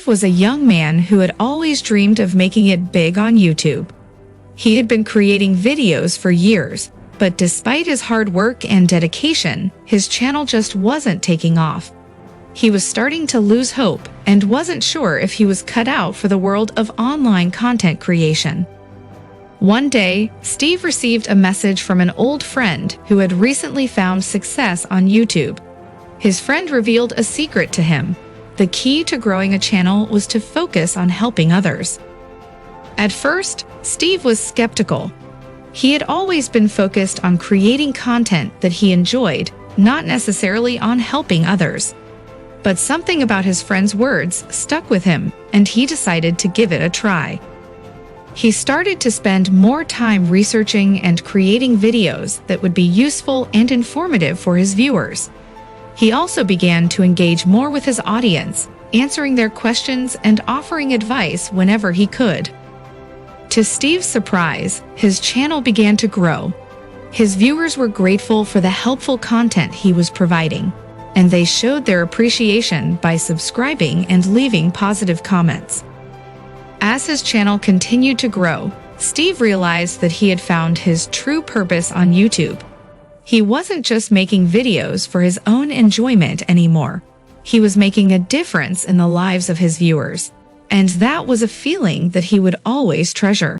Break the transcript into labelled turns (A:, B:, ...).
A: Steve was a young man who had always dreamed of making it big on YouTube. He had been creating videos for years, but despite his hard work and dedication, his channel just wasn't taking off. He was starting to lose hope and wasn't sure if he was cut out for the world of online content creation. One day, Steve received a message from an old friend who had recently found success on YouTube. His friend revealed a secret to him. The key to growing a channel was to focus on helping others. At first, Steve was skeptical. He had always been focused on creating content that he enjoyed, not necessarily on helping others. But something about his friend's words stuck with him, and he decided to give it a try. He started to spend more time researching and creating videos that would be useful and informative for his viewers. He also began to engage more with his audience, answering their questions and offering advice whenever he could. To Steve's surprise, his channel began to grow. His viewers were grateful for the helpful content he was providing, and they showed their appreciation by subscribing and leaving positive comments. As his channel continued to grow, Steve realized that he had found his true purpose on YouTube. He wasn't just making videos for his own enjoyment anymore. He was making a difference in the lives of his viewers, and that was a feeling that he would always treasure.